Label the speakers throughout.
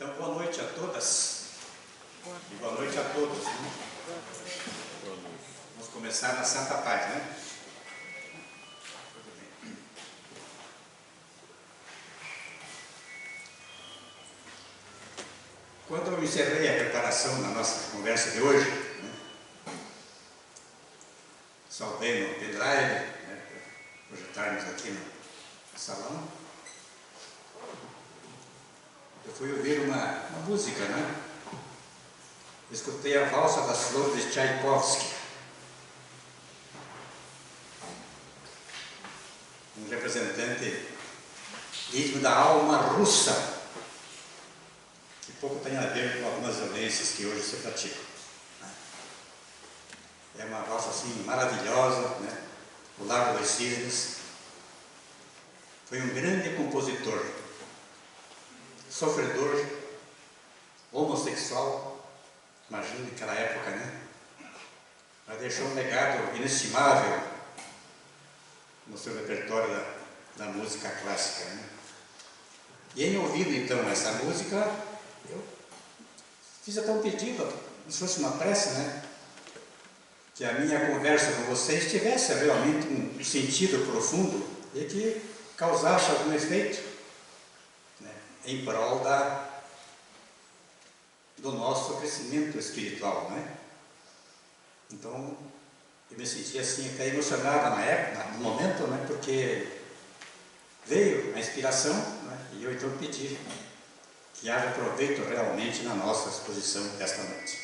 Speaker 1: Então, boa noite a todas e boa noite a todos. Né? Vamos começar na Santa Paz, né? Quando eu encerrei a preparação da nossa conversa de hoje, né? Salvei no pendrive, né? Para projetarmos aqui no salão. Eu fui ouvir uma música, né? Escutei a Valsa das Flores de Tchaikovsky. Um representante ritmo da alma russa, que pouco tem a ver com algumas violências que hoje se praticam. É uma valsa assim maravilhosa, né? O Lago dos Cisnes. Foi um grande compositor, sofredor, homossexual, imagina naquela época, né? Mas deixou um legado inestimável no seu repertório da música clássica, né? E em ouvindo então essa música, eu fiz até um pedido, como se fosse uma prece, né? Que a minha conversa com vocês tivesse realmente um sentido profundo e que causasse algum efeito, né? Em prol do nosso crescimento espiritual, né? Então, eu me senti assim, até emocionada na época, no momento, né? Porque veio a inspiração, né? E eu então pedi que haja proveito realmente na nossa exposição desta noite.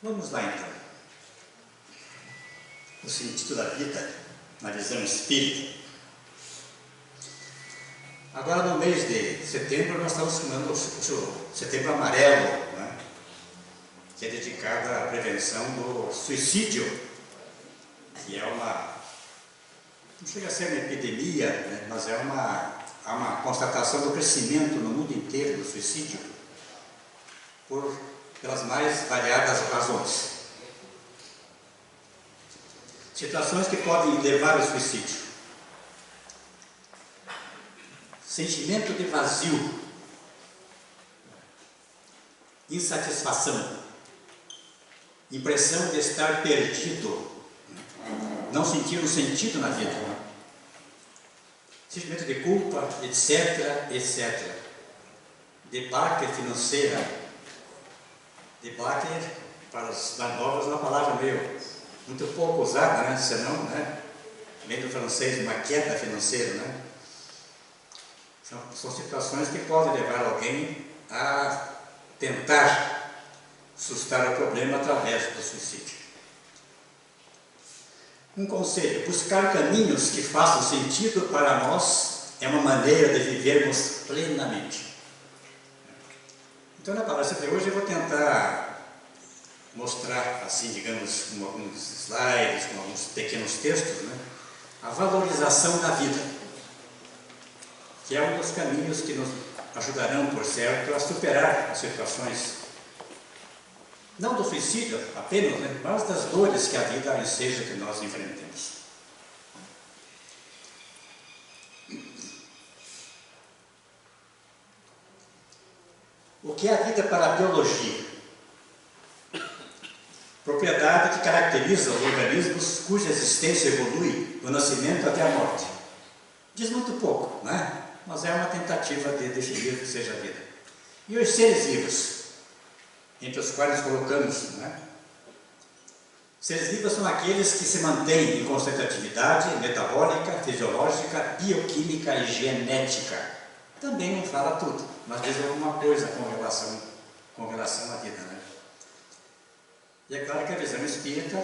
Speaker 1: Vamos lá então. O sentido da vida na visão espírita. Agora, no mês de setembro, nós estamos chamando o Setembro Amarelo, né? Que é dedicado à prevenção do suicídio, que é não chega a ser uma epidemia, né? Mas há uma constatação do crescimento no mundo inteiro do suicídio, pelas mais variadas razões. Situações que podem levar ao suicídio. Sentimento de vazio, insatisfação, impressão de estar perdido, não sentir um sentido na vida, sentimento de culpa, etc, etc. Debacle financeira. Debacle, para os mais novos, é uma palavra muito pouco usada, né? Senão, né? Meio do francês, uma queda financeira, né? São situações que podem levar alguém a tentar sustar o problema através do suicídio. Um conselho: buscar caminhos que façam sentido para nós é uma maneira de vivermos plenamente. Então, na palestra de hoje eu vou tentar mostrar, assim, digamos, com alguns slides, com alguns pequenos textos, né, a valorização da vida, que é um dos caminhos que nos ajudarão, por certo, a superar as situações, não do suicídio apenas, né, mas das dores que a vida enseja que nós enfrentemos. O que é a vida para a biologia? Propriedade que caracteriza os organismos cuja existência evolui do nascimento até a morte. Diz muito pouco, né? Mas é uma tentativa de definir o que seja a vida. E os seres vivos, entre os quais nos colocamos, né? Seres vivos são aqueles que se mantêm em constante atividade metabólica, fisiológica, bioquímica e genética. Também não fala tudo, mas diz alguma coisa com relação à vida, né? E é claro que a visão espírita,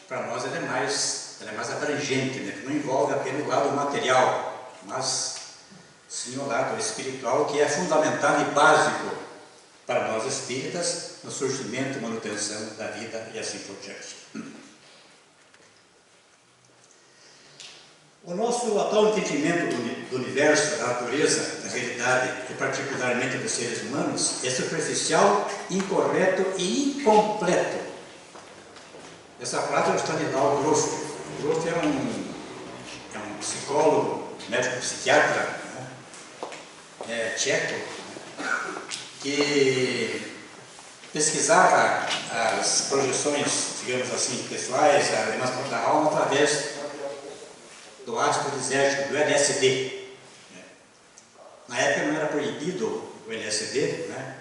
Speaker 1: para nós, ela é mais abrangente, né? Não envolve apenas o lado material, mas sim o lado espiritual, que é fundamental e básico para nós espíritas no surgimento e manutenção da vida e assim por diante. O nosso atual entendimento do universo, da natureza, da realidade e particularmente dos seres humanos é superficial, incorreto e incompleto. Essa frase é do Stanislaw Grof. Grof é um psicólogo, médico psiquiatra, né? tcheco, que pesquisava as projeções, digamos assim, pessoais, a emancipação da alma através do ácido lisérgico, do LSD. Na época não era proibido o LSD, né?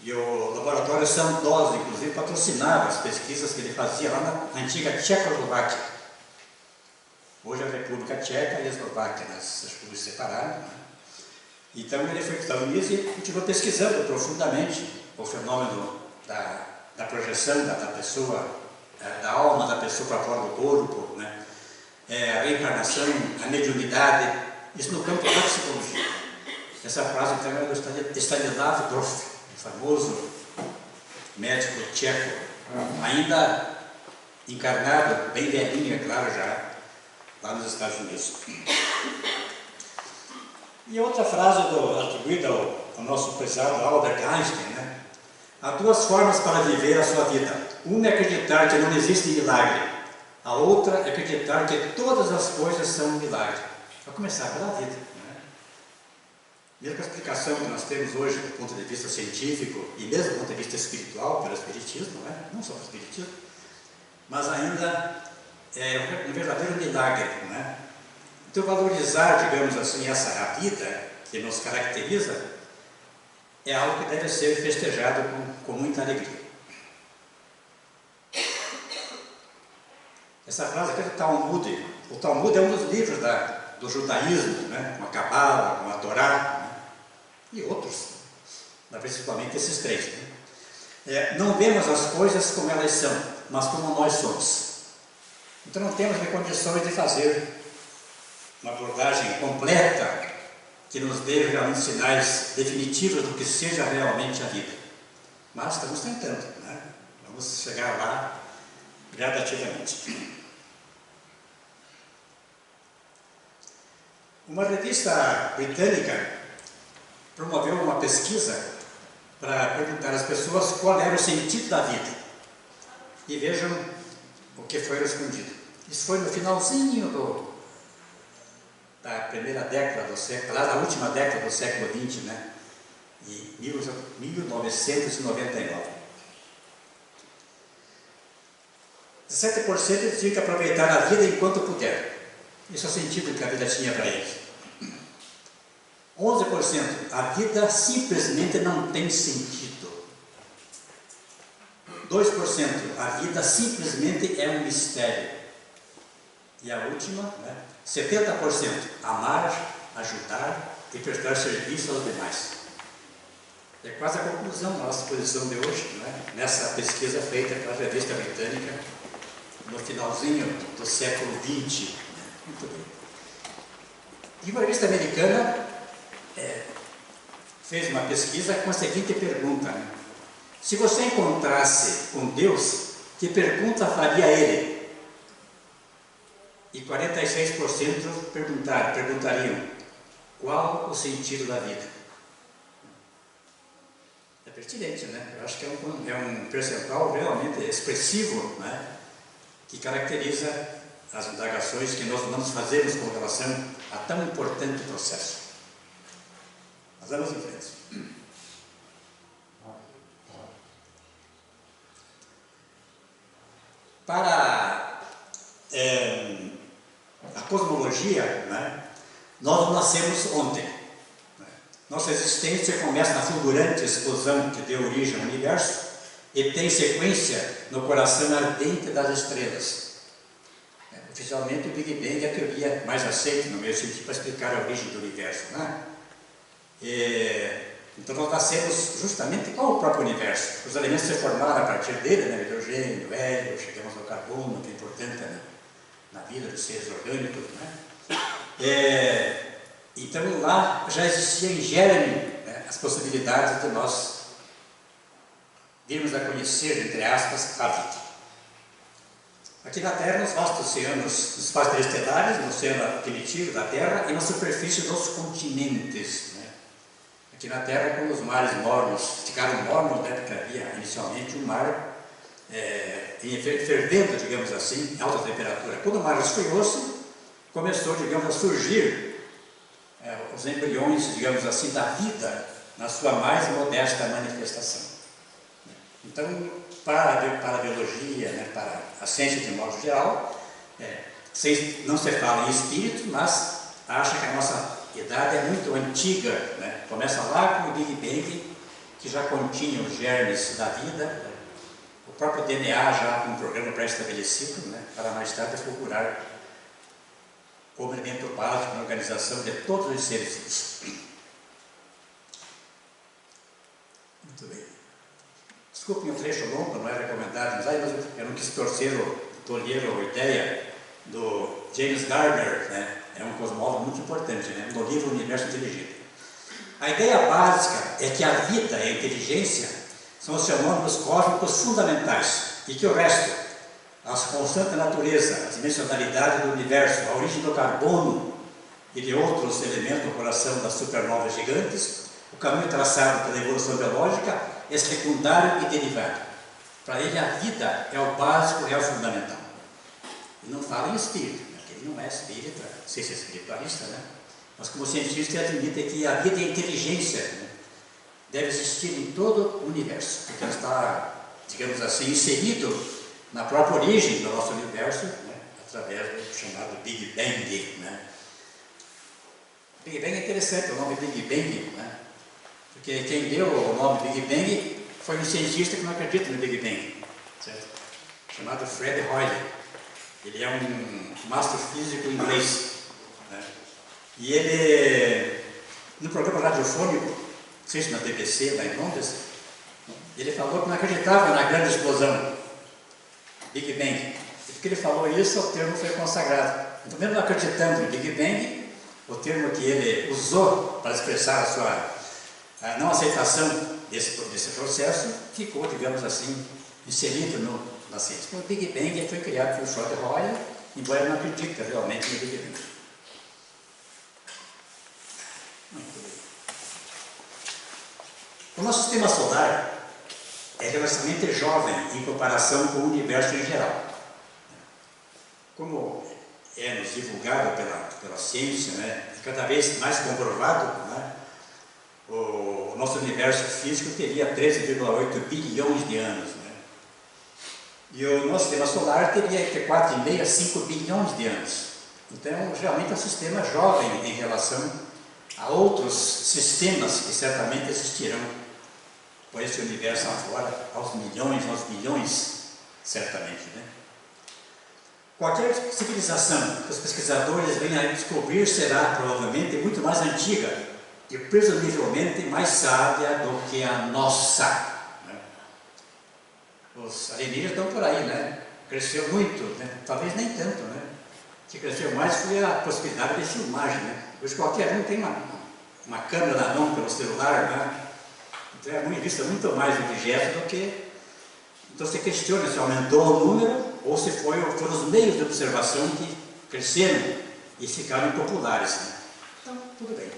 Speaker 1: E o laboratório Sandoz, inclusive, patrocinava as pesquisas que ele fazia lá na antiga Tchecoslováquia. Hoje a República Tcheca e a Eslováquia, as repúblicas se separaram, né? Então ele foi para os Estados Unidos e continuou pesquisando profundamente o fenômeno da projeção da pessoa, da alma da pessoa para fora do corpo, né? A reencarnação, a mediunidade, isso no campo da psicologia. Essa frase então é do Stanislav Grof, famoso médico tcheco, ainda encarnado, bem velhinho, é claro, já lá nos Estados Unidos. E outra frase atribuída ao nosso prezado Albert Einstein, né? Há duas formas para viver a sua vida. Uma é acreditar que não existe milagre. A outra é acreditar que todas as coisas são um milagre. Vai começar pela vida. Mesmo com a explicação que nós temos hoje do ponto de vista científico e mesmo do ponto de vista espiritual, pelo Espiritismo, né? Não só pelo Espiritismo, mas ainda é um verdadeiro milagre. Né? Então, valorizar, digamos assim, a vida que nos caracteriza é algo que deve ser festejado com muita alegria. Essa frase aqui é do Talmud. O Talmud é um dos livros do judaísmo, né? Com a Cabala, com a Torá, e outros, principalmente esses três. Né? Não vemos as coisas como elas são, mas como nós somos. Então não temos condições de fazer uma abordagem completa que nos dê realmente sinais definitivos do que seja realmente a vida. Mas estamos tentando, né? Vamos chegar lá gradativamente. Uma revista britânica promoveu uma pesquisa para perguntar às pessoas qual era o sentido da vida. E vejam o que foi respondido. Isso foi no finalzinho da primeira década do século, lá na última década do século XX, né? Em 1999. 17% diziam que aproveitar a vida enquanto puder. Esse é o sentido que a vida tinha para eles. 11%, a vida simplesmente não tem sentido. 2%, a vida simplesmente é um mistério. E a última, né? 70%, amar, ajudar e prestar serviço aos demais. É quase a conclusão da nossa exposição de hoje, né? Nessa pesquisa feita pela revista britânica no finalzinho do século XX. Muito bem. E uma revista americana fez uma pesquisa com a seguinte pergunta, né? Se você encontrasse com Deus, que pergunta faria Ele? E 46% perguntariam qual o sentido da vida. É pertinente, né? Eu acho que é um percentual realmente expressivo, né? Que caracteriza as indagações que nós vamos fazermos com relação a tão importante processo. Mas vamos em frente. Para a cosmologia, né, nós nascemos ontem. Né? Nossa existência começa na fulgurante explosão que deu origem ao universo e tem sequência no coração ardente das estrelas. Oficialmente, o Big Bang é a teoria mais aceita no meio científico para explicar a origem do universo. Né? Então nós nascemos justamente com o próprio universo. Os elementos se formaram a partir dele, né? Hidrogênio, hélio, chegamos ao carbono, que é importante, né? Na vida dos seres orgânicos. Né? Então lá já existia em germe, né, as possibilidades de nós virmos a conhecer, entre aspas, a vida. Aqui na Terra, nos vastos oceanos, nos espaços interestelares, no oceano primitivo da Terra e na superfície dos continentes. Né? Aqui na Terra, como os mares mornos ficaram mornos, né, porque havia inicialmente um mar fervendo, digamos assim, em alta temperatura. Quando o mar esfriou-se, começou, digamos, a surgir os embriões, digamos assim, da vida na sua mais modesta manifestação. Então, para a biologia, né, para a ciência de modo geral, não se fala em espírito, mas acha que a nossa idade é muito antiga, né? Começa lá com o Big Bang, que já continha os germes da vida, o próprio DNA já com um programa pré-estabelecido, né, para mais tarde fulgurar como elemento básico na organização de todos os seres vivos. Muito bem. Desculpe um trecho longo, não é recomendado, mas eu não quis tolher a ideia do James Gardner, né? É um cosmólogo muito importante, né? No livro Universo Inteligente. A ideia básica é que a vida e a inteligência são os fenômenos cósmicos fundamentais e que o resto, a constante natureza, a dimensionalidade do universo, a origem do carbono e de outros elementos do coração das supernovas gigantes, o caminho traçado pela evolução biológica é secundário e derivado. Para ele, a vida é o básico, é o fundamental. E não fala em espírito, porque ele não é espírita, não sei se é espiritualista, né? Mas como cientista, ele admite que a vida e a inteligência, né, deve existir em todo o universo, porque ela está, digamos assim, inserido na própria origem do nosso universo, né, através do chamado Big Bang. Né? Big Bang é interessante, o nome Big Bang, né? Porque quem deu o nome Big Bang foi um cientista que não acredita no Big Bang, certo? Chamado Fred Hoyle. Ele é um master físico inglês, né? E ele, no programa radiofônico, não sei se na BBC, lá em Londres, ele falou que não acreditava na grande explosão, Big Bang. E porque ele falou isso, o termo foi consagrado. Então, mesmo não acreditando em Big Bang, o termo que ele usou para expressar a sua não aceitação desse processo, ficou, digamos assim, inserido na ciência. Então, o Big Bang foi criado por Fred Hoyle, embora ele não acredite realmente no Big Bang. Muito bem. O nosso sistema solar é relativamente jovem em comparação com o universo em geral. Como é nos divulgado pela ciência, né, cada vez mais comprovado, né, o nosso universo físico teria 13,8 bilhões de anos. Né, e o nosso sistema solar teria entre 4,5 a 5 bilhões de anos. Então, realmente é um sistema jovem em relação a outros sistemas que certamente existirão por esse universo afora, aos bilhões, certamente. Né? Qualquer civilização que os pesquisadores venham a descobrir será, provavelmente, muito mais antiga e, presumivelmente, mais sábia do que a nossa. Né? Os alienígenas estão por aí, né? Cresceu muito, né? Talvez nem tanto, né? O que cresceu mais foi a possibilidade de filmagem, né? Hoje qualquer um tem uma câmera na mão pelo celular, né? Então é vista muito mais objetos do que... Então você questiona se aumentou o número ou se foram os meios de observação que cresceram e ficaram populares. Né? Então, tudo bem.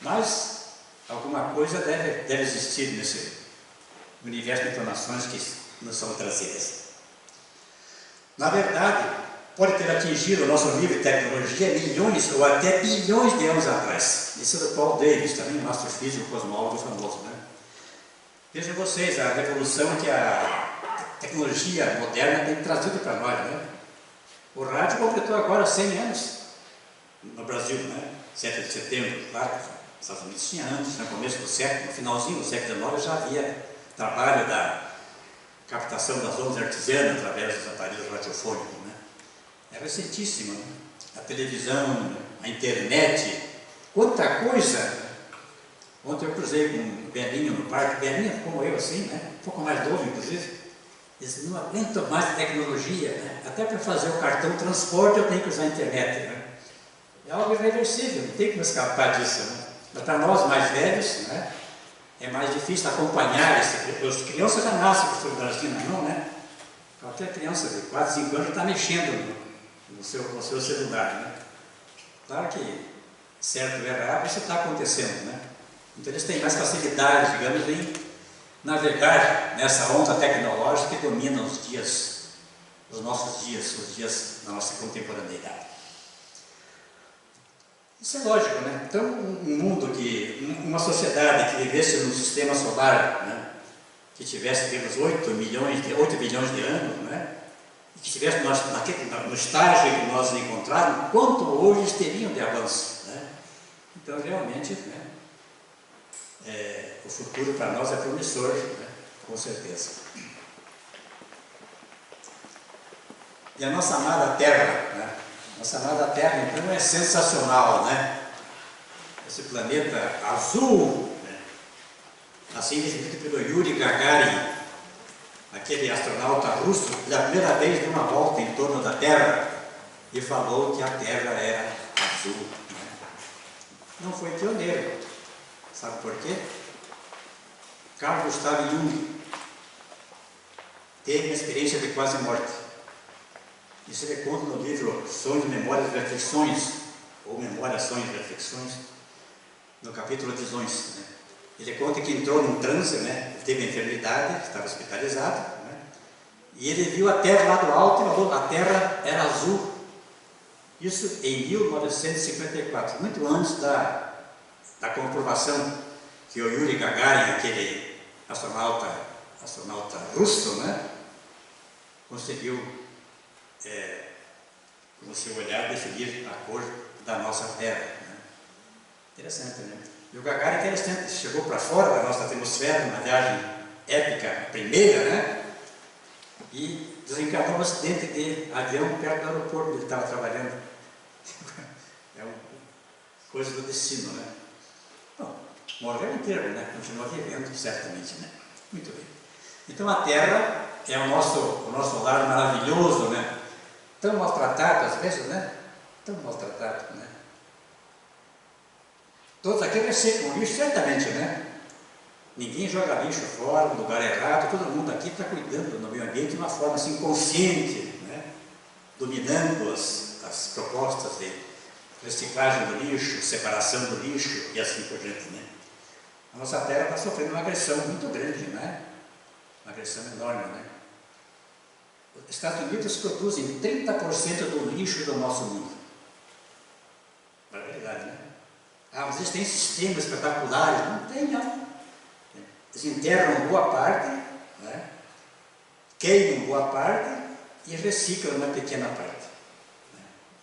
Speaker 1: Mas alguma coisa deve existir nesse universo de informações que nos são trazidas. Na verdade, pode ter atingido o nosso nível de tecnologia milhões ou até bilhões de anos atrás. Isso é do Paul Davies, também um astrofísico cosmólogo famoso. Né? Vejam vocês a revolução que a tecnologia moderna tem trazido para nós. Né? O rádio completou agora 100 anos no Brasil, né? 7 de setembro, claro que os Estados Unidos tinha antes, no começo do século, no finalzinho do século XIX já havia trabalho da captação das ondas artesianas através dos aparelhos radiofônicos. Né? É recentíssimo, né? A televisão, a internet, quanta coisa! Ontem eu cruzei com um velhinho no parque, velhinho como eu assim, né? Um pouco mais novo inclusive. Disse, não aguento mais tecnologia, né? Até para fazer o cartão transporte eu tenho que usar a internet. Né? É algo irreversível, não tem como escapar disso. Né? Mas para nós mais velhos, né? É mais difícil acompanhar esse... As crianças já nascem com o celular assim na mão, né? Qualquer criança de 4, 5 anos está mexendo no seu celular. Né? Claro que certo ou errado isso está acontecendo. Né? Então eles têm mais facilidade, digamos, em navegar nessa onda tecnológica que domina os nossos dias, os dias da nossa contemporaneidade. Isso é lógico, né? Então, um mundo uma sociedade que vivesse no sistema solar, né? Que tivesse pelos 8 bilhões de anos, né? E que estivesse no estágio que nós encontramos, quanto hoje eles teriam de avanço, né? Então, realmente, né? O futuro para nós é promissor, né? Com certeza. E a nossa amada Terra, né? Nossa amada Terra, então, é sensacional, né? Esse planeta azul, né? Assim definido pelo Yuri Gagarin, aquele astronauta russo, pela primeira vez deu uma volta em torno da Terra e falou que a Terra era azul, né? Não foi pioneiro. Sabe por quê? Carl Gustav Jung teve uma experiência de quase morte. Isso ele conta no livro Sonhos, Memórias e Reflexões, ou Memórias, Sonhos e Reflexões, no capítulo Visões, né? Ele conta que entrou num transe, né? Ele teve enfermidade, estava hospitalizado, né? E ele viu a Terra lá do alto e falou: a Terra era azul. Isso em 1954, muito antes da comprovação que o Yuri Gagarin, aquele astronauta russo, né? Conseguiu com o seu olhar, definir a cor da nossa Terra, né? Interessante, né? E o Gagarin, interessante, chegou para fora da nossa atmosfera, numa viagem épica, primeira, né? E desencadeou um acidente de avião perto do aeroporto onde ele estava trabalhando. É uma coisa do destino, né? Bom, morreu inteiro, né? Continua vivendo, certamente, né? Muito bem. Então a Terra é o nosso lar maravilhoso, né? Tão maltratado às vezes, né? Tão maltratado, né? Todos aqui recebem lixo, certamente, né? Ninguém joga lixo fora, no lugar errado, todo mundo aqui está cuidando do meio ambiente de uma forma assim consciente, né? Dominando as propostas de reciclagem do lixo, separação do lixo e assim por diante, né? A nossa Terra está sofrendo uma agressão muito grande, né? Uma agressão enorme, né? Os Estados Unidos produzem 30% do lixo do nosso mundo. Barbaridade, né? Ah, mas eles têm sistemas espetaculares. Não tem, não. Eles enterram boa parte, né? Queimam boa parte e reciclam uma pequena parte, né?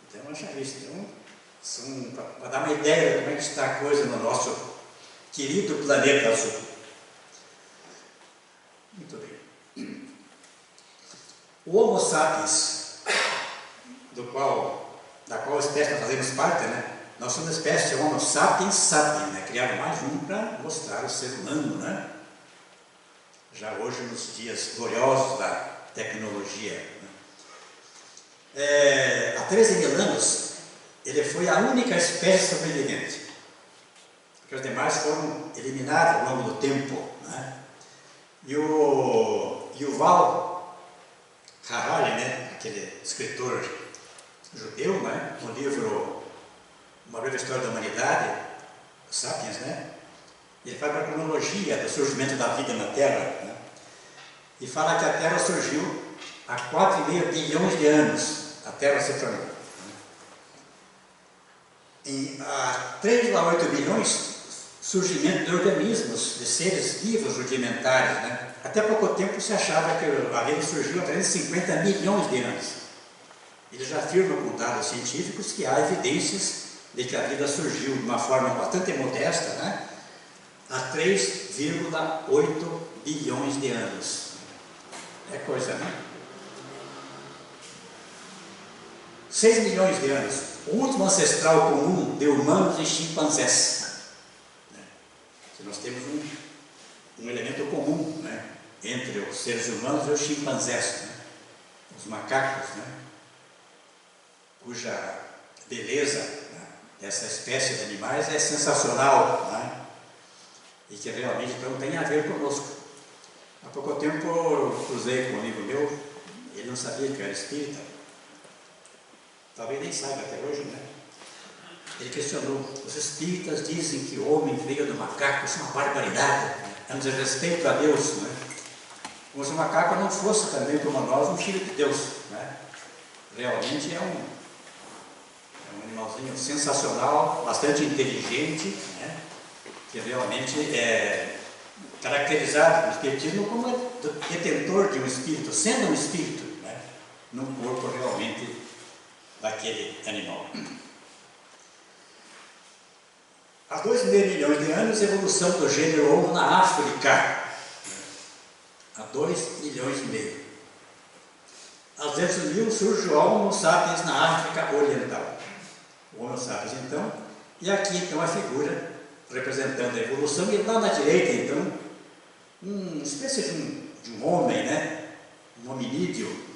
Speaker 1: Então, acha isso. Então, para dar uma ideia de como é que está a coisa no nosso querido planeta azul. Muito bem. O Homo sapiens, da qual espécie nós fazemos parte, né? Nós somos a espécie Homo sapiens sapiens, né? Criaram mais um para mostrar o ser humano, né? Já hoje, nos dias gloriosos da tecnologia, né? Há 13 mil anos, ele foi a única espécie sobrevivente, porque os demais foram eliminados ao longo do tempo, né? E o Yuval Harari, né, aquele escritor judeu, né, no livro Uma Breve História da Humanidade, Sapiens, né, ele fala da cronologia do surgimento da vida na Terra, né, e fala que a Terra surgiu há 4,5 bilhões de anos, a Terra se formou. E há 3,8 bilhões, surgimento de organismos, de seres vivos rudimentares, né? Até pouco tempo se achava que a vida surgiu há 350 milhões de anos. Eles já afirmam com dados científicos que há evidências de que a vida surgiu de uma forma bastante modesta, né? Há 3,8 bilhões de anos. É coisa, né? 6 milhões de anos. O último ancestral comum de humanos e chimpanzés. Nós temos um elemento comum, né, entre os seres humanos e os chimpanzés, né, os macacos, né, cuja beleza, né, dessa espécie de animais é sensacional, né, e que realmente então tem a ver conosco. Há pouco tempo eu cruzei com um amigo meu, ele não sabia que eu era espírita, talvez nem saiba até hoje, né? Ele questionou: os espíritas dizem que o homem veio do macaco, isso é uma barbaridade, é um desrespeito a Deus, né? Como se o macaco não fosse também como nós um filho de Deus, né? Realmente é um irmãozinho sensacional, bastante inteligente, né? Que realmente é caracterizado no espiritismo como detentor de um espírito, sendo um espírito, né? Num corpo realmente daquele animal. Há 2,5 milhões de anos, evolução do gênero Homo na África. Há 2,5 milhões. Há 200 mil surge o Homo sapiens na África Oriental. O Homo sapiens, então, e aqui então a figura representando a evolução, e lá na direita, então, uma espécie de um homem, né? Um hominídeo.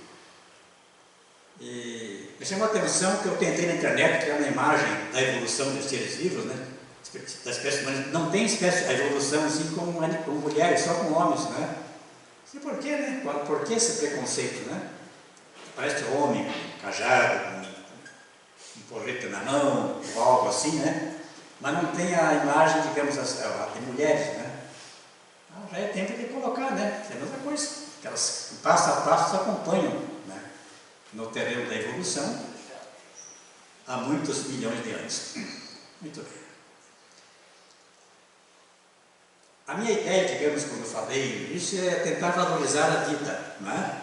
Speaker 1: E me chamou a atenção que eu tentei na internet criar uma imagem da evolução dos seres vivos, né? Da espécie humana. Não tem espécie, a evolução assim como mulheres, só com homens, né? E por quê, né? Por que esse preconceito, né? Parece homem, cajado, um porrete na mão, ou algo assim, né? Mas não tem a imagem, digamos, de mulheres, né? Já é tempo de colocar, né? É outra coisa, que elas passo a passo se acompanham, né? No terreno da evolução há muitos milhões de anos. Muito bem. A minha ideia, digamos, como eu falei, isso é tentar valorizar a vida, né?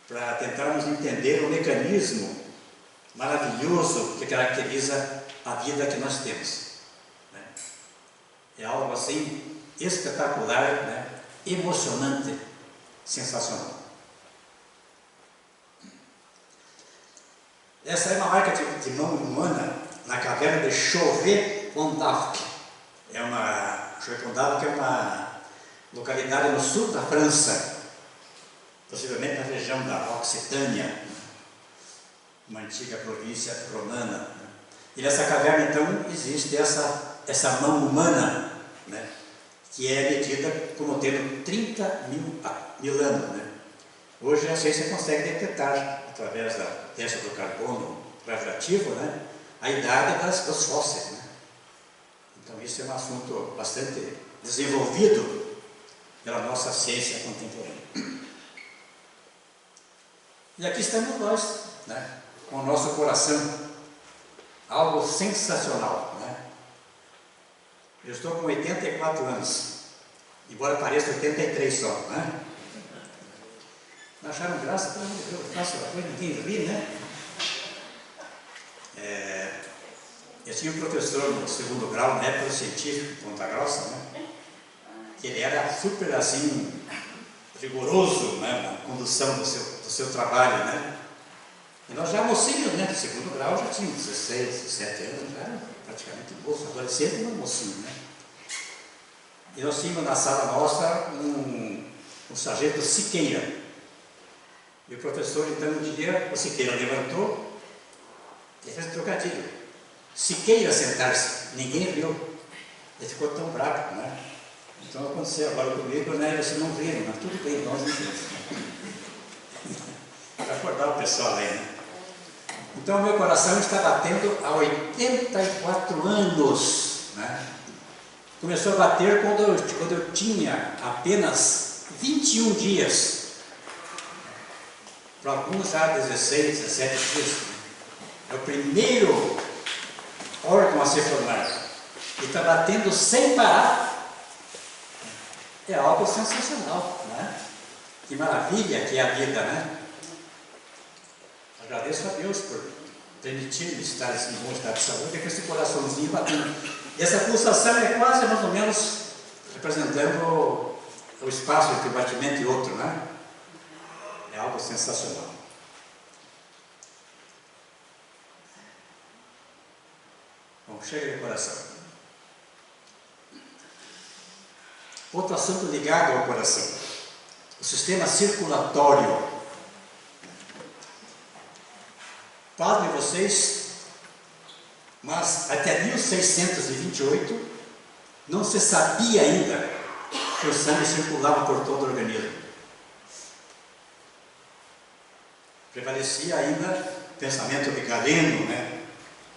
Speaker 1: Para tentarmos entender o mecanismo maravilhoso que caracteriza a vida que nós temos, né? É algo assim espetacular, né? Emocionante, sensacional. Essa é uma marca de mão humana na caverna de Chauvet-Pont-d'Arc. Chauvet-Pont-d'Arc é uma localidade no sul da França, possivelmente na região da Occitânia, uma antiga província romana. E nessa caverna, então, existe essa mão humana, né? Que é medida como tendo 30 mil anos, né? Hoje a ciência consegue detectar, através da teste do carbono radioativo, né? A idade dos fósseis, né? Então isso é um assunto bastante desenvolvido pela nossa ciência contemporânea. E aqui estamos nós, né? Com o nosso coração, algo sensacional, né? Eu estou com 84 anos, embora pareça 83 só, né? Não acharam graça? Pelo amor de Deus, eu faço uma coisa, ninguém ri, né? Eu tinha um professor no segundo grau, na época científico, em Ponta Grossa, né? Que ele era super assim, rigoroso, né? Na condução do seu trabalho, né? E nós já mocinhos, né? No segundo grau já tínhamos 16, 17 anos, já era praticamente moço, adolescente, mas mocinho, né? E nós tínhamos na sala nossa um sargento Siqueira. E o professor, então, um dia, o Siqueira levantou e fez um trocadilho. Siqueira sentar-se, ninguém riu. Ele ficou tão bravo, né? Então aconteceu agora comigo, né? Vocês não riram, mas tudo bem, nós não rimos. Para acordar o pessoal aí, né? Então, meu coração está batendo há 84 anos, né? Começou a bater quando eu tinha apenas 21 dias. Para alguns já 16, 17 dias. É o primeiro órgão a ser formado. E está batendo sem parar. É algo sensacional, né? Que maravilha que é a vida, né? Agradeço a Deus por permitir-me estar em bom estado de saúde, com esse coraçãozinho batendo. E essa pulsação é quase mais ou menos representando o espaço entre um batimento e outro, né? É algo sensacional. Bom, chega de coração. Outro assunto ligado ao coração. O sistema circulatório. Pasmem vocês, mas até 1628 não se sabia ainda que o sangue circulava por todo o organismo. Prevalecia ainda o pensamento de Galeno, né?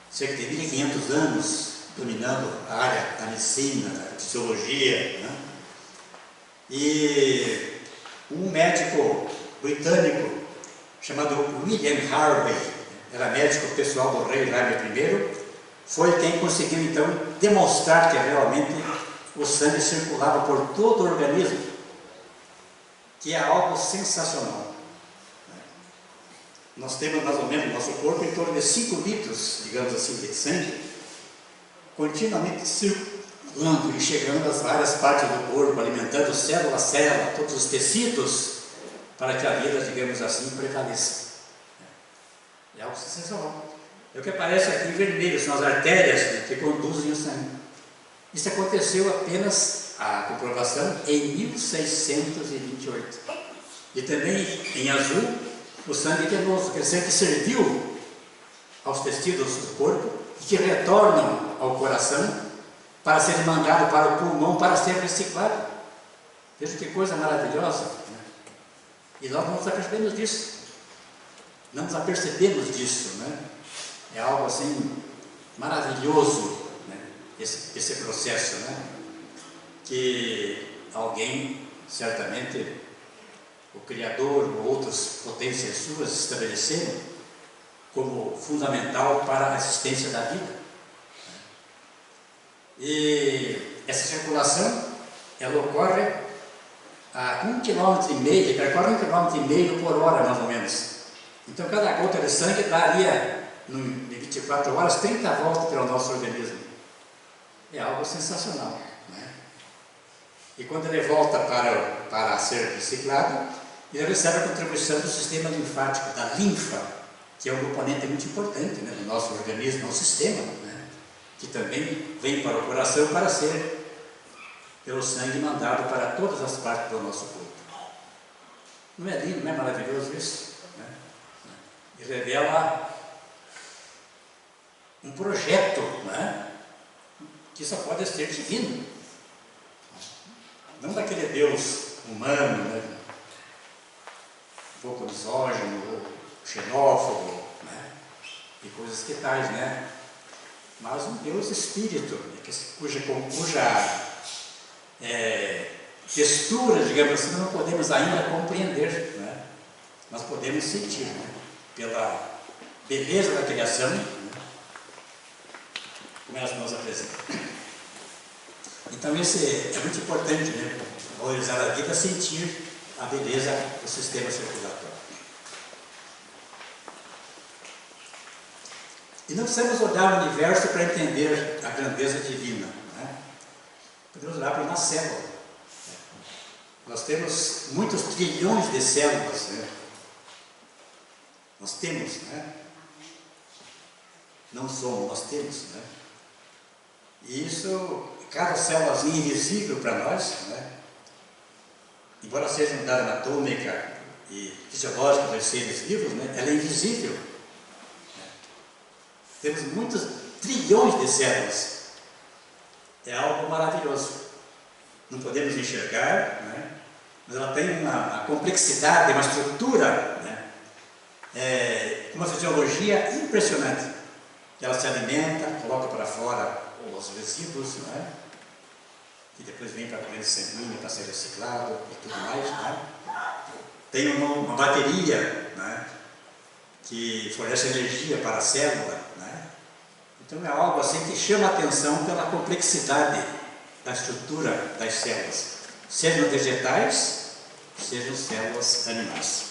Speaker 1: Cerca de 1500 anos dominando a área da medicina, da fisiologia, né? E um médico britânico chamado William Harvey, era médico pessoal do rei Jaime I, foi quem conseguiu então demonstrar que realmente o sangue circulava por todo o organismo, que é algo sensacional. Nós temos mais ou menos no nosso corpo em torno de 5 litros, digamos assim, de sangue, continuamente circulando e chegando às várias partes do corpo, alimentando célula a célula, todos os tecidos, para que a vida, digamos assim, prevaleça. É algo sensacional. É o que aparece aqui em vermelho, são as artérias que conduzem o sangue. Isso aconteceu apenas, a comprovação, em 1628. E também em azul, o sangue venoso, quer dizer, que serviu aos tecidos do corpo e que retornam ao coração para ser mandado para o pulmão para ser reciclado. Veja que coisa maravilhosa, né? E nós não nos apercebemos disso. Não nos apercebemos disso, né? É algo assim maravilhoso, né? Esse processo, né? Que alguém, certamente, o Criador ou outras potências suas estabeleceram como fundamental para a existência da vida. E essa circulação, ela ocorre a 1,5 km, percorre 1,5 km por hora, mais ou menos. Então, cada gota de sangue daria, em 24 horas, 30 voltas pelo nosso organismo. É algo sensacional, né? E quando ele volta para ser reciclado, ele recebe a contribuição do sistema linfático, da linfa, que é um componente muito importante, né, do nosso organismo, no sistema, né, que também vem para o coração para ser, pelo sangue, mandado para todas as partes do nosso corpo. Não é lindo, não é maravilhoso isso? Né? E revela um projeto, né, que só pode ser divino. Não daquele Deus humano, né, um pouco misógino, xenófobo, né, e coisas que tais, né? Mas um Deus espírito, cuja textura, digamos assim, não podemos ainda compreender, né? Nós podemos sentir, né, pela beleza da criação, né, como ela nos apresenta. Então isso é muito importante, né? Valorizar a vida, sentir a beleza do sistema circulatório. E não precisamos olhar o universo para entender a grandeza divina, né? Podemos olhar para uma célula. Nós temos muitos trilhões de células, né? Nós temos, né? Não somos, nós temos, né? E isso, cada célulazinha invisível para nós, né? Embora seja unidade anatômica e fisiológica dos seres vivos, né, ela é invisível. Temos muitos trilhões de células. É algo maravilhoso. Não podemos enxergar, né, mas ela tem uma complexidade, uma estrutura, né, uma fisiologia impressionante. Ela se alimenta, coloca para fora os resíduos, né, que depois vem para a corrente sanguínea para ser reciclado e tudo mais, né? Tem uma bateria, né, que fornece energia para a célula, né? Então é algo assim que chama a atenção pela complexidade da estrutura das células, sejam vegetais, sejam células animais.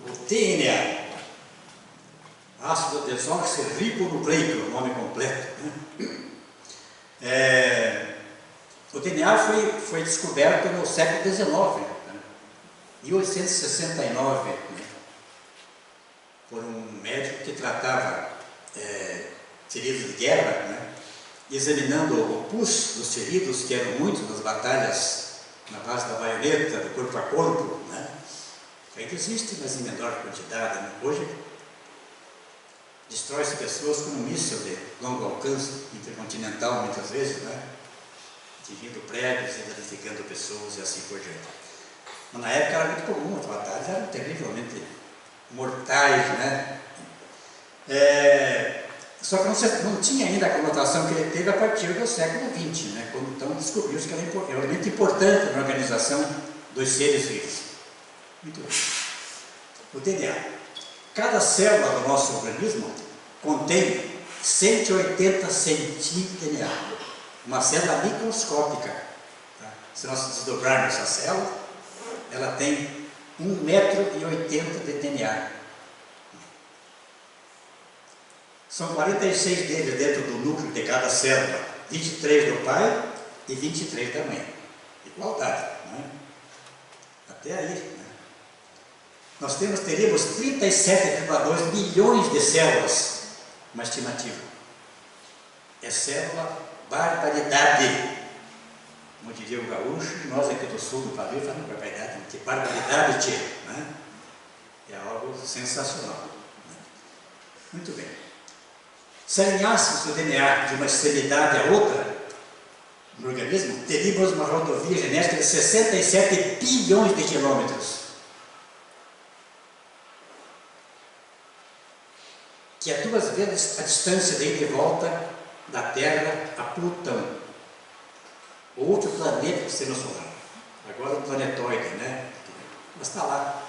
Speaker 1: O DNA, ácido desoxirribonucleico, o nome completo, né? O DNA foi descoberto no século XIX, né? 1869, né? Por um médico que tratava feridos de guerra, né? Examinando o pus dos feridos, que eram muitos nas batalhas na base da baioneta, do corpo a corpo, né? Ainda existe, mas em menor quantidade, né? Hoje destrói-se pessoas com um míssil de longo alcance, intercontinental muitas vezes, né? Atingindo prédios e danificando pessoas e assim por diante. Mas na época era muito comum, as batalhas eram terrivelmente mortais, né? Só que não tinha ainda a conotação que ele teve a partir do século XX, né? Quando então descobriu-se que era realmente importante na organização dos seres vivos. Muito bem. O DNA. Cada célula do nosso organismo contém 180 centímetros de DNA. Uma célula microscópica. Tá? Se nós desdobrarmos essa célula, ela tem 1,80 m de DNA. São 46 deles dentro do núcleo de cada célula. 23 do pai e 23 da mãe. Igualdade, né? Até aí, né? Nós teríamos 37,2 milhões de células, uma estimativa. É célula barbaridade. Como diria o gaúcho, nós aqui do sul do Pavio falamos barbaridade, que barbaridade, tchê, né? É algo sensacional. Né? Muito bem. Se alinhássemos o DNA de uma extremidade a outra no organismo, teríamos uma rodovia genética de 67 bilhões de quilômetros. Que é 2 vezes a distância de ida e volta da Terra a Plutão, o outro planeta do sistema solar. Agora o planetóide, né? Mas está lá.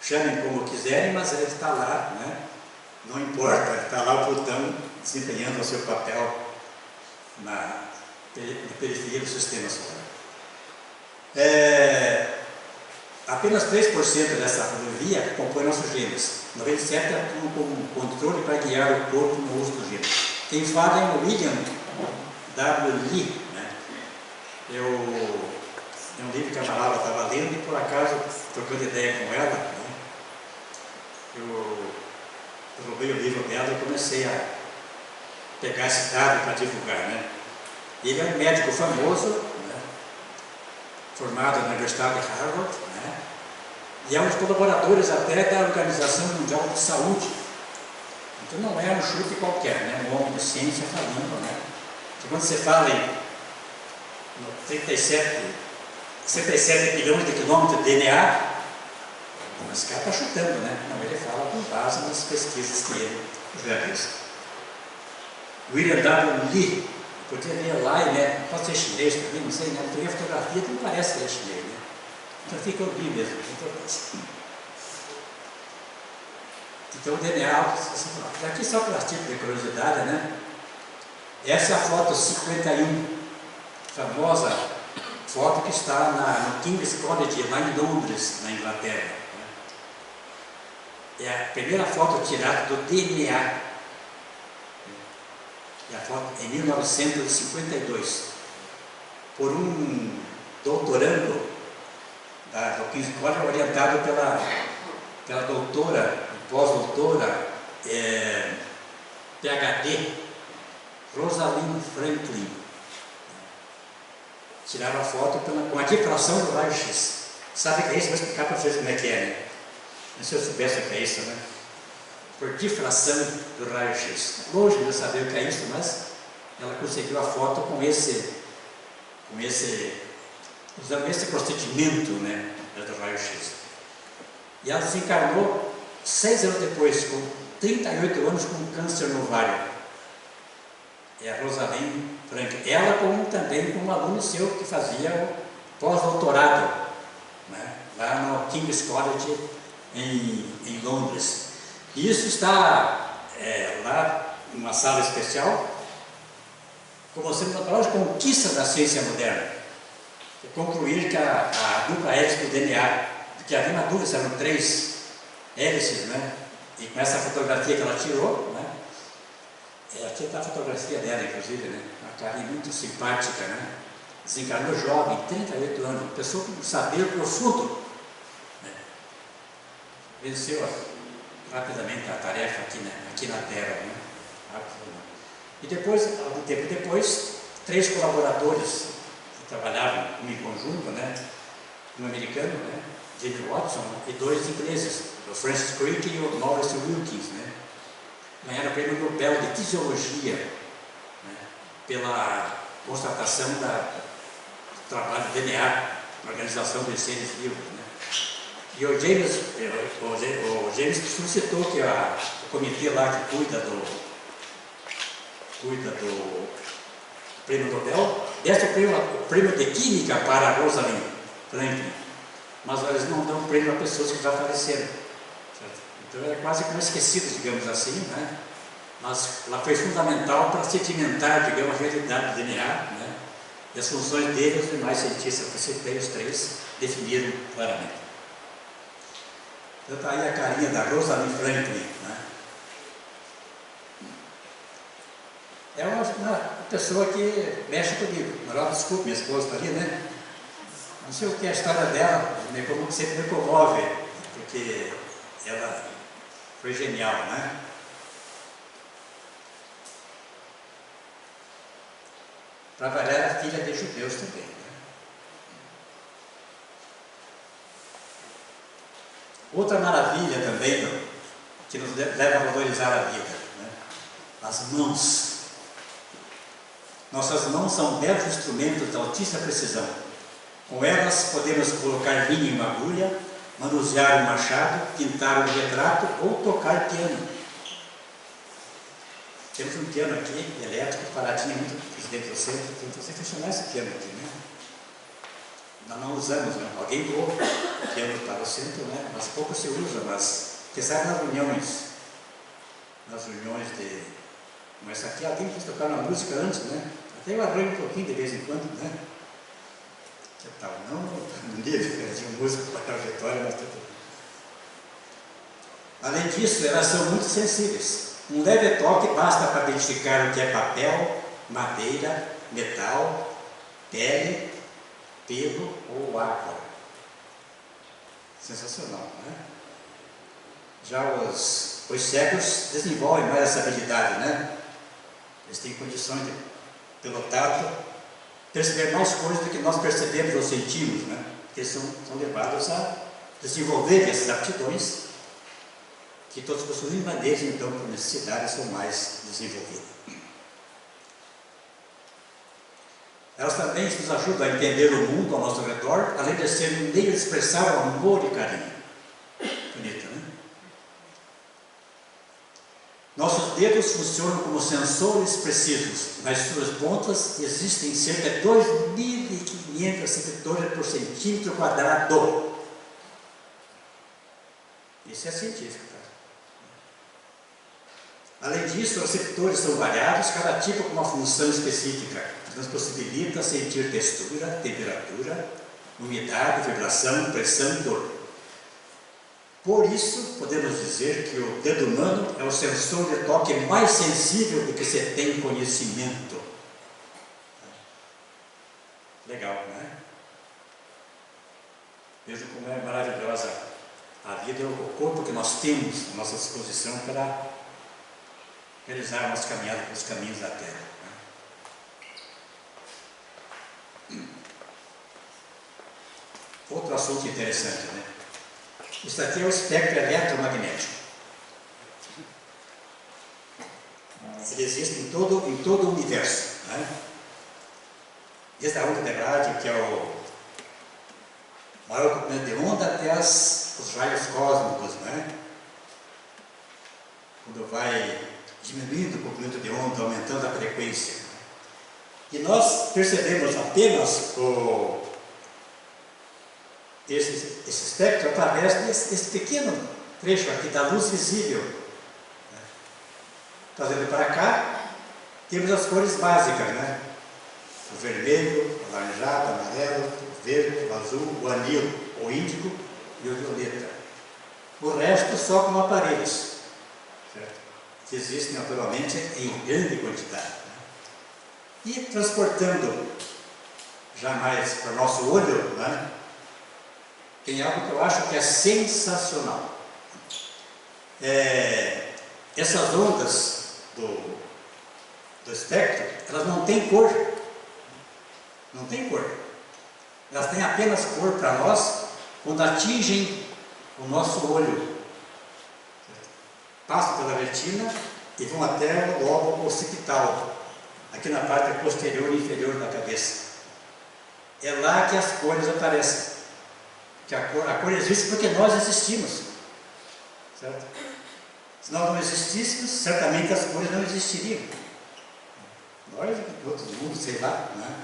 Speaker 1: Chamem como quiserem, mas ele está lá, né? Não importa, está lá o Plutão desempenhando o seu papel na periferia do sistema solar. Apenas 3% dessa rodovia compõe nossos genes. 97% atuam como controle para guiar o corpo no uso dos genes. Quem fala é o William W. Lee. Né? É um livro que a Marala estava lendo e por acaso, trocando ideia com ela, né? Eu roubei o livro dela e comecei a pegar esse dado para divulgar. Né? Ele é um médico famoso, né? Formado na Universidade de Harvard, né? E é um dos colaboradores até da Organização Mundial de Saúde. Então não é um chute qualquer, né? Um homem de ciência falando, né? Porque quando você fala em 67 bilhões de quilômetros de DNA, esse cara está chutando, né? Não, ele fala com base nas pesquisas que ele realiza. William W. Lee, podia ver lá, né? Pode ser chinês também, não sei, né? Eu tenho a fotografia que não parece que é chinês, né? Então fica o Lee mesmo. Então o DNA, aqui só para tipo de curiosidade, né? Essa é a foto 51, famosa foto que está no King's College, lá em Londres, na Inglaterra. É a primeira foto tirada do DNA. E a foto em 1952, por um doutorando do King's College, orientado pela doutora, pós-doutora, PhD, Rosalind Franklin. Tirava a foto com a difração do raio-x. Sabe o que é isso? Vou explicar para vocês como é que é, né? Se eu soubesse o que é isso, né? Por difração do raio-x. Longe de eu saber o que é isso, mas ela conseguiu a foto usando esse procedimento, né, do raio-x. E ela desencarnou 6 anos depois, com 38 anos, com câncer no ovário. É a Rosalind Franklin. Ela também com um aluno seu que fazia o pós-doutorado, né, lá no King's College, em Londres. E isso está lá numa sala especial, como sendo uma das conquistas da ciência moderna. Concluir que a dupla hélice do DNA, que havia uma dúvida se eram 3 hélices, né? E com essa fotografia que ela tirou, né? Aqui está a fotografia dela, inclusive, né? Uma carinha muito simpática, né? Desencarnou jovem, 38 anos, pessoa com saber profundo. Venceu rapidamente a tarefa aqui na Terra, né? E depois, algum tempo depois, 3 colaboradores que trabalhavam em conjunto, né? Um americano, né? James Watson, e 2 ingleses, o Francis Crick e o Maurice Wilkins, né? Ganharam o prêmio Nobel de Fisiologia, né? Pela constatação do trabalho do DNA, da Organização dos Seres Vivos, né? E o James suscitou que o comitê lá que cuida do prêmio Nobel desse o prêmio de Química para a Rosalind Franklin. mas eles não dão prêmio a pessoas que já faleceram. Certo? Então é quase como esquecido, digamos assim, né? Mas ela foi fundamental para sedimentar, digamos, a realidade do DNA, né? E as funções dele, os demais cientistas que citei, os três, definiram claramente. Então está aí a carinha da Rosalind Franklin, né? É uma pessoa que mexe comigo. Mas, desculpe, minha esposa está ali, né? Não sei o que é a história dela, sempre me comove, porque ela foi genial, né? Para variar, era filha de judeus também, né? Outra maravilha também, que nos leva a valorizar a vida, né? As mãos. Nossas mãos são belos instrumentos de altíssima precisão. Com elas podemos colocar linha em uma agulha, manusear um machado, pintar um retrato ou tocar piano. Temos um piano aqui, elétrico, paradinho, muito dentro do centro. Tentou você funcionar esse piano aqui, né? Nós não usamos, né? Alguém doou o piano para o centro, né? Mas pouco se usa, mas que sabe nas reuniões de... Mas aqui alguém quis tocar uma música antes, né? Até eu arranho um pouquinho de vez em quando, né? Que tal? Não no nível de música para a trajetória, mas tudo. Além disso, elas são muito sensíveis. Um leve toque basta para identificar o que é papel, madeira, metal, pele, pelo ou água. Sensacional, né? Já os cegos desenvolvem mais essa habilidade, né? Eles têm condições de, pelo tato, perceber mais coisas do que nós percebemos ou sentimos, né? Porque eles são levados a desenvolver essas aptidões que todos possuem, mas deles, então, por necessidade, são mais desenvolvidas. Elas também nos ajudam a entender o mundo ao nosso redor, além de ser um meio de expressar o amor e carinho. Bonito, né? Nossos dedos funcionam como sensores precisos. Nas suas pontas existem cerca de 2.500 receptores por centímetro quadrado. Isso é científico, tá? Além disso, os receptores são variados, cada tipo com uma função específica, que nos possibilita sentir textura, temperatura, umidade, vibração, pressão e dor. Por isso, podemos dizer que o dedo humano é o sensor de toque mais sensível do que se tem conhecimento. Legal, né? Veja como é maravilhosa a vida, o corpo que nós temos à nossa disposição para realizar a nossa caminhada pelos caminhos da Terra. Outro assunto interessante, né? Isso aqui é o espectro eletromagnético. Ele existe em todo o universo, né? Desde a onda de rádio, que é o maior comprimento de onda, até os raios cósmicos, né? Quando vai diminuindo o comprimento de onda, aumentando a frequência. E nós percebemos apenas esse espectro através desse pequeno trecho aqui da luz visível. Trazendo para cá, temos as cores básicas, né? O vermelho, o alaranjado, o amarelo, o verde, o azul, o anil, o índigo e o violeta. O resto só com aparelhos, certo? Que existem naturalmente em grande quantidade. Né? E transportando jamais para o nosso olho, né? Tem algo que eu acho que é sensacional. Essas ondas do espectro, elas não têm cor. Não têm cor. Elas têm apenas cor para nós quando atingem o nosso olho. Passam pela retina e vão até o lobo occipital, aqui na parte posterior e inferior da cabeça. É lá que as cores aparecem. Que a cor existe porque nós existimos, certo? Se nós não existíssemos, certamente as cores não existiriam. Nós, outros mundos, sei lá, né?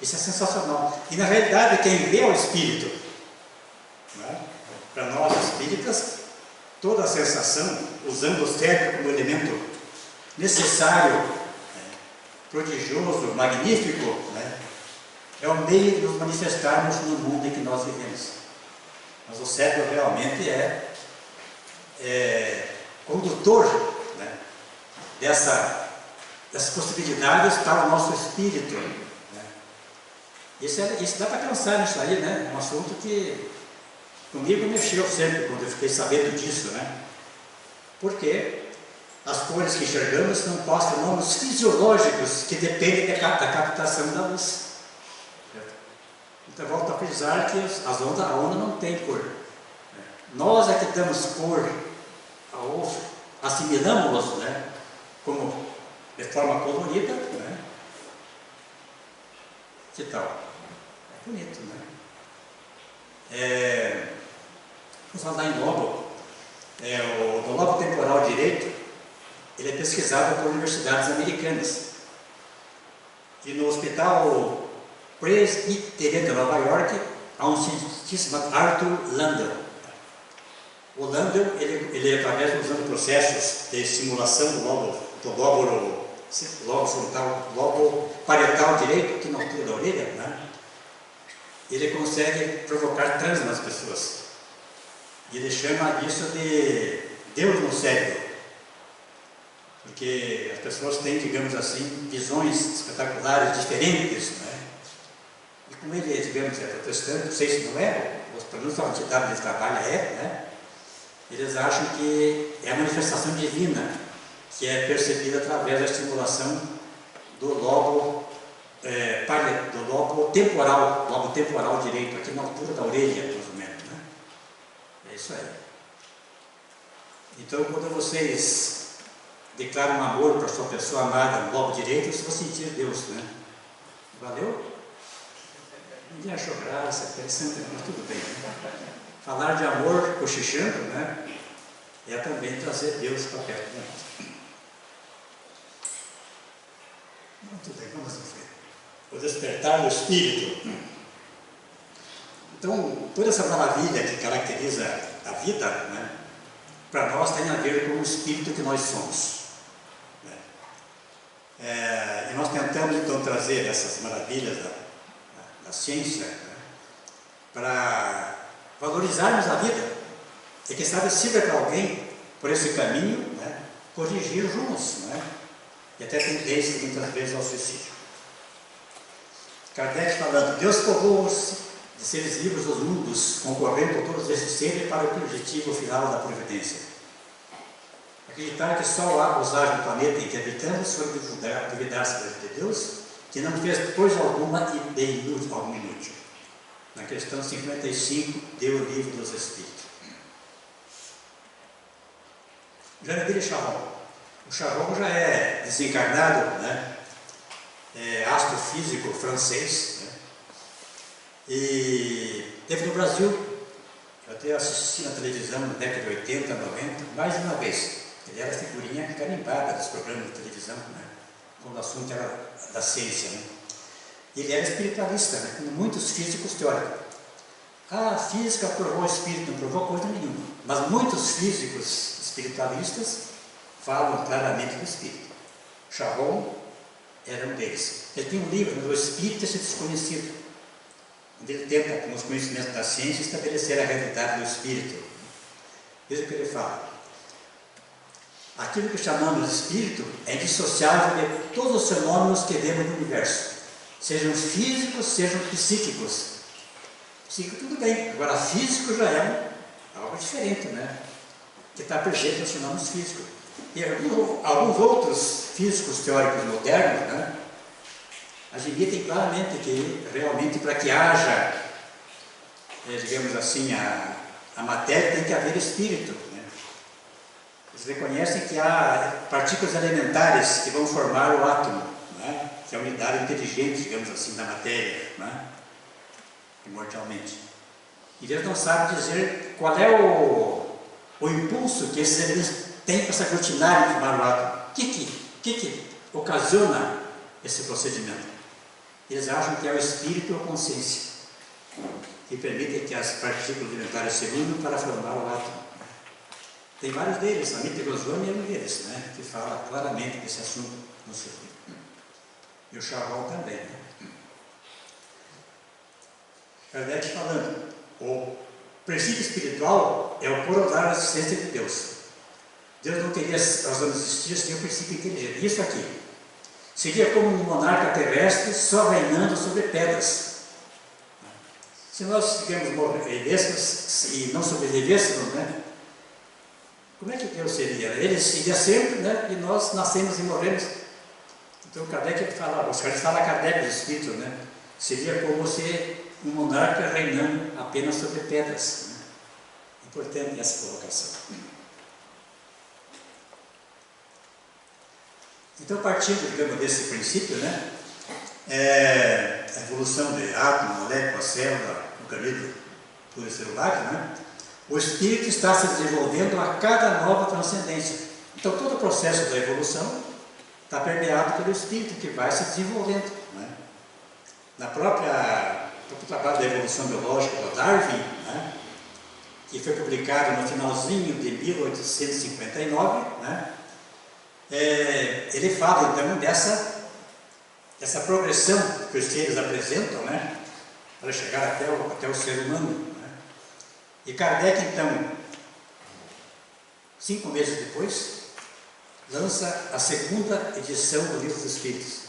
Speaker 1: Isso é sensacional. E na realidade quem vê é o espírito. Para nós espíritas, toda a sensação, usando o cérebro como elemento necessário, prodigioso, magnífico, é o meio de nos manifestarmos no mundo em que nós vivemos. Mas o cérebro realmente é condutor dessas possibilidades para o nosso espírito. Isso dá para pensar nisso aí, né? É um assunto que comigo mexeu sempre quando eu fiquei sabendo disso, Porque as cores que enxergamos são fenômenos fisiológicos que dependem da captação da luz. Então, volto a frisar que a onda não tem cor. Nós é que damos cor ao ovo, assimilamos-los, como de forma colorida, Que tal? É bonito, Vamos falar em lobo. O lobo temporal direito, ele é pesquisado por universidades americanas. E no Hospital Presbyteriano de Nova York, há um cientista chamado Arthur Landau. O Landau, ele através usando processos de estimulação do lobo frontal, lobo parietal direito, aqui na altura da orelha, ele consegue provocar transe nas pessoas. E ele chama isso de Deus no cérebro. Porque as pessoas têm, digamos assim, visões espetaculares, diferentes, E como ele, digamos, é protestante, não sei se não é, pelo menos a entidade onde ele trabalha eles acham que é a manifestação divina que é percebida através da estimulação do lobo temporal direito, aqui na altura da orelha, mais ou menos, É isso aí. Então, quando vocês declaram amor para sua pessoa amada no lobo direito, vocês vão sentir Deus, Valeu? Ninguém achou graça, interessante, mas tudo bem, Falar de amor cochichando, é também trazer Deus para perto de nós. Muito bem, vamos ver. O despertar do espírito. Então, toda essa maravilha que caracteriza a vida, para nós tem a ver com o espírito que nós somos. E nós tentamos então trazer essas maravilhas da ciência para valorizarmos a vida e quem sabe sirva para alguém por esse caminho, corrigir os rumos, e até tendências muitas vezes ao suicídio. Kardec falando, Deus povoou-se de seres vivos dos mundos, concorrendo todos esses seres para o objetivo final da providência. Acreditar que só há usagem no planeta em que habitamos foi duvidar-se da vida de Deus, que não fez coisa alguma e de inútil. Na questão 55, deu o livro dos Espíritos. Jean-Neville Charron. O Charron já é desencarnado, é astrofísico francês, e teve no Brasil, eu até assisti na televisão na década de 80, 90, mais de uma vez. Ele era a figurinha carimbada dos programas de televisão, quando o assunto era da ciência. Ele era espiritualista, como muitos físicos teóricos. A física provou o espírito, não provou coisa nenhuma. Mas muitos físicos espiritualistas falam claramente do espírito. Charron era um deles. Ele tem um livro, O Espírito Esse Desconhecido, onde ele tenta, com os conhecimentos da ciência, estabelecer a realidade do espírito. Veja o que ele fala. Aquilo que chamamos de espírito é indissociável de todos os fenômenos que vemos no universo, sejam físicos, sejam psíquicos. Psíquico tudo bem, agora físico já é algo diferente, que está presente nos fenômenos físicos. E alguns outros físicos teóricos modernos, admitem claramente que realmente para que haja, digamos assim, a matéria tem que haver espírito. Eles reconhecem que há partículas elementares que vão formar o átomo, que é a unidade inteligente, digamos assim, da matéria, primordialmente. E eles não sabem dizer qual é o impulso que esses elementos têm para se aglutinar e formar o átomo. O que ocasiona esse procedimento? Eles acham que é o espírito ou a consciência. que permitem que as partículas elementares se unam para formar o átomo. Tem vários deles, a nitrosome é um deles, né, que fala claramente desse assunto no seu livro. E o Chavon também. Né? Kardec falando, o princípio espiritual é o corolário da existência de Deus. Deus não teria razão de existir sem o princípio inteligente. Isso aqui seria como um monarca terrestre só reinando sobre pedras. Se nós morrêssemos e não sobrevivêssemos, né? Como é que Deus seria? Ele seria sempre, né? E nós nascemos e morremos. Então Kardec fala, os caras falam Kardec, os espíritos, né? Seria como se um monarca reinando apenas sobre pedras. Né? Importante essa colocação. Então, partindo, digamos, desse princípio, né? A evolução de átomo, molécula, célula, organismo pluricelular, né? O espírito está se desenvolvendo a cada nova transcendência. Então, todo o processo da evolução está permeado pelo espírito que vai se desenvolvendo. Né? No próprio trabalho da evolução biológica do Darwin, né? Que foi publicado no finalzinho de 1859, né? Ele fala então dessa progressão que os seres apresentam, né? Para chegar até o ser humano. E Kardec, então, 5 meses depois, lança a segunda edição do Livro dos Espíritos,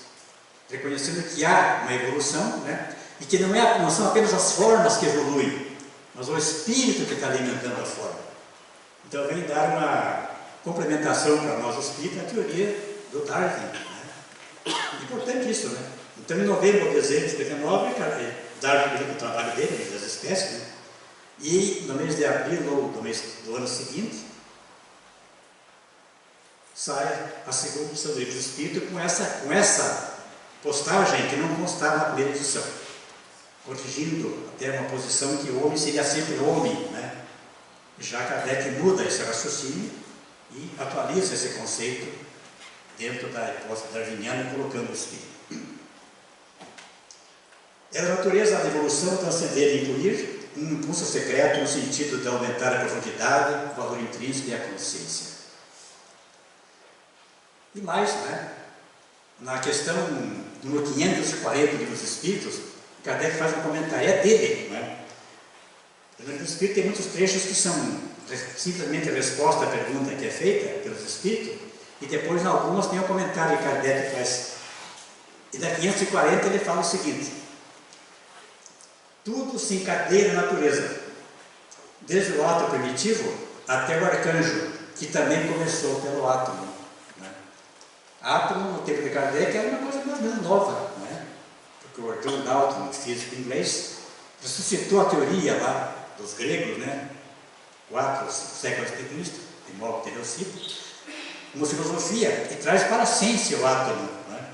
Speaker 1: reconhecendo que há uma evolução, né? E que não são apenas as formas que evoluem, mas o espírito que está alimentando a forma. Então, vem dar uma complementação para nós espíritos à teoria do Darwin. Né? Importante isso, né? Então, em novembro de 1859, Darwin publica o trabalho dele, das espécies, né? E no mês de abril ou do ano seguinte, sai a segunda edição do Livro do Espírito com essa postagem que não constava na primeira edição, corrigindo até uma posição que o homem seria sempre homem, né? Já Kardec muda esse raciocínio e atualiza esse conceito dentro da hipótese darwiniana, colocando o espírito. É a natureza da evolução transcender e incluir um impulso secreto no sentido de aumentar a profundidade, o valor intrínseco e a consciência. E mais, né? Na questão número 540 do Livro dos Espíritos, Kardec faz um comentário, é dele, né? No Livro dos Espíritos tem muitos trechos que são simplesmente a resposta à pergunta que é feita pelos Espíritos, e depois em algumas tem um comentário que Kardec faz. E da 540 ele fala o seguinte: tudo se encadeia na natureza, desde o átomo primitivo até o arcanjo, que também começou pelo átomo. Né? Átomo, no tempo de Kardec, era uma coisa mais ou menos nova, né? Porque o John Dalton, físico inglês, ressuscitou a teoria lá dos gregos, né? 4 séculos de Cristo, de modo pterocito, uma filosofia que traz para a ciência o átomo. Né?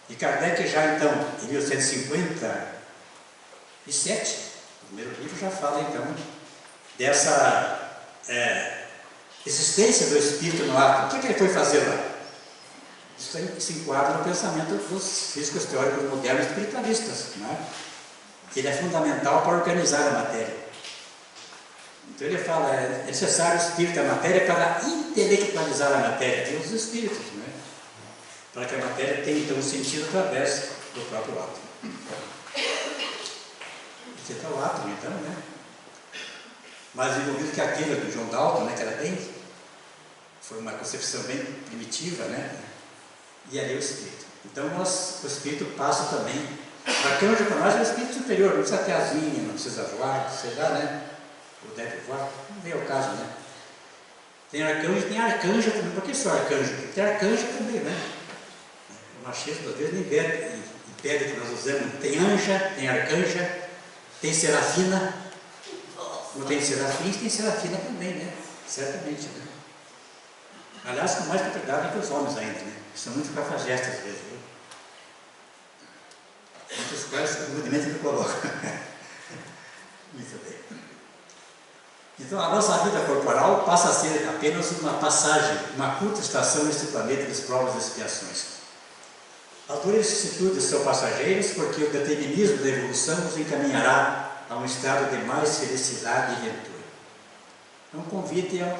Speaker 1: E Kardec já então, em 1857, o primeiro livro já fala então dessa existência do espírito no átomo. O que ele foi fazer lá? Isso se enquadra no pensamento dos físicos teóricos modernos espiritualistas, né? Que ele é fundamental para organizar a matéria. Então ele fala, é necessário o espírito da matéria para intelectualizar a matéria, tem os espíritos, né? Para que a matéria tenha então um sentido através do próprio átomo. Esse é o átomo, então, né? Mais envolvido que aquele do John Dalton, né? Que era bem, foi uma concepção bem primitiva, né? E ali o espírito. Então o espírito passa também. O arcanjo para nós é o espírito superior, não precisa ter asinha, não precisa voar, sei lá, né? Ou deve voar, não é o caso, né? Tem arcanjo e tem arcanja também. Por que só arcanjo? Porque tem arcanja também, né? O machismo às vezes impede que nós usemos. Tem anja, tem arcanja, tem serafina. Não tem serafins, tem serafina também, né? Certamente, né? Aliás, com mais propriedade que os homens ainda, né? São muito cafajestes às vezes, viu? Muitos quais o movimento me coloca. Muito bem. Então a nossa vida corporal passa a ser apenas uma passagem, uma curta estação neste planeta das provas e expiações. As dores e vicissitudes são passageiras, porque o determinismo da evolução nos encaminhará a um estado de mais felicidade e ventura. É um convite a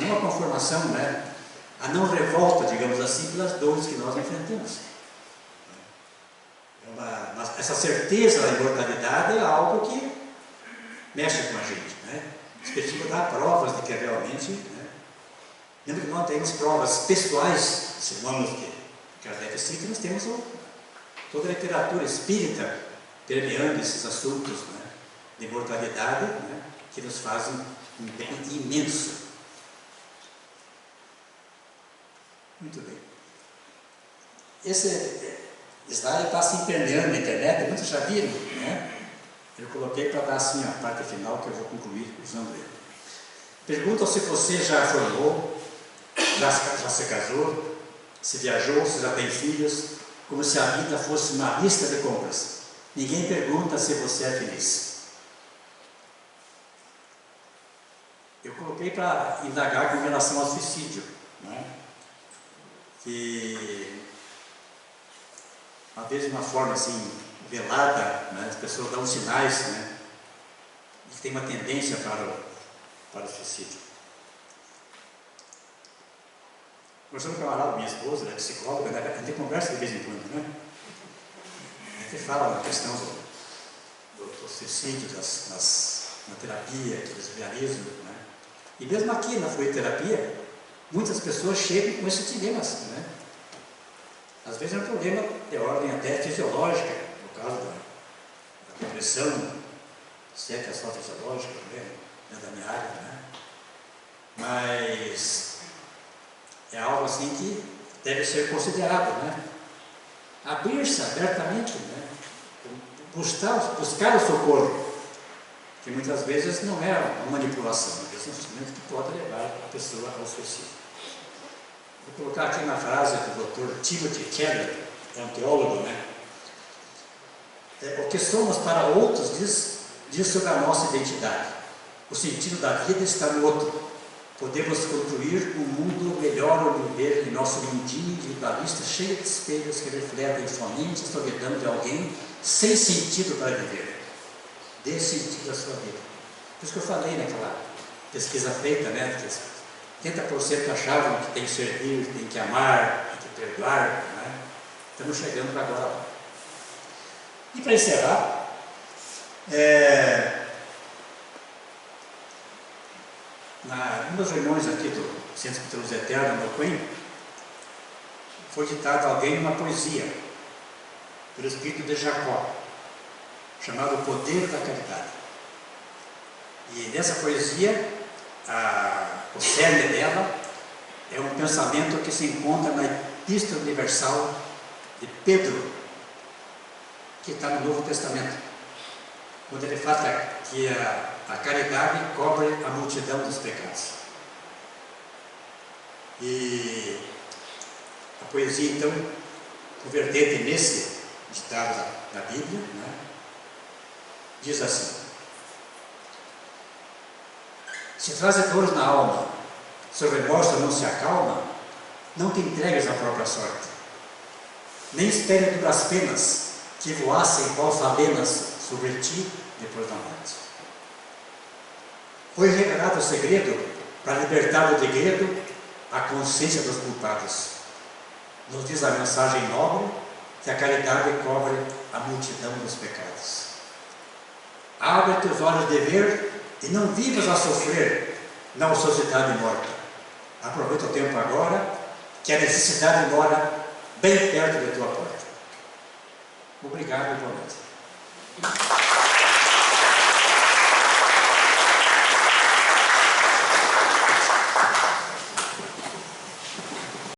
Speaker 1: uma conformação, né? A não revolta, digamos assim, pelas dores que nós enfrentamos. Essa certeza da imortalidade é algo que mexe com a gente, né? A perspectiva dá provas de que realmente, né? Lembra que nós temos provas pessoais, semamos que Kardec cita, nós temos toda a literatura espírita permeando esses assuntos, né, de imortalidade, né, que nos fazem um bem imenso. Muito bem. Esse slide está se permeando na internet, muitos já viram, né? Eu coloquei para dar assim a parte final, que eu vou concluir usando ele. Perguntam se você já formou, já se casou, se viajou, se já tem filhos, como se a vida fosse uma lista de compras. Ninguém pergunta se você é feliz. Eu coloquei para indagar com relação ao suicídio, né? Que, uma vez de uma forma assim, velada, né? As pessoas dão sinais, né? E tem uma tendência para o suicídio. Conversando com a camarada, minha esposa, né, psicóloga, né, a gente conversa de vez em quando, né? A gente fala na questão do suicídio, na terapia que eles realizam, né? E mesmo aqui na fluidoterapia, muitas pessoas chegam com esses dilemas, né? Às vezes é um problema de ordem até fisiológica, no caso da depressão, se é que é só fisiológica, né, da minha área, né? Mas é algo assim que deve ser considerado, né? Abrir-se abertamente, né? Buscar o socorro, que muitas vezes não é uma manipulação, é um instrumento que pode levar a pessoa ao suicídio. Vou colocar aqui na frase do Dr. Timothy Keller, é um teólogo, né? O que somos para outros diz sobre a nossa identidade. O sentido da vida está no outro. Podemos construir um mundo melhor ao viver em nosso mundinho individualista cheio de espelhos que refletem somente a solidão de alguém sem sentido para viver. Dê sentido à sua vida. Por isso que eu falei naquela pesquisa feita, né? Que 80% achavam que tem que servir, tem que amar, tem que perdoar, né? Estamos chegando para agora. E para encerrar, numa das reuniões aqui do Centro de Luz Eterna, no Coim, foi ditado alguém uma poesia pelo espírito de Jacó, chamado O Poder da Caridade. E nessa poesia, o cerne dela é um pensamento que se encontra na Epístola Universal de Pedro, que está no Novo Testamento, quando ele fala que a caridade cobre a multidão dos pecados. E a poesia, então, convertente nesse ditado da Bíblia, né, diz assim: se traz dores na alma, seu remorso não se acalma, não te entregues à própria sorte, nem espere duras penas que voassem qual falenas sobre ti depois da morte. Foi revelado o segredo para libertar do degredo a consciência dos culpados. Nos diz a mensagem nobre que a caridade cobre a multidão dos pecados. Abre teus olhos de ver e não vivas a sofrer na ociosidade morta. Aproveita o tempo agora, que a necessidade mora bem perto da tua porta. Obrigado e boa noite.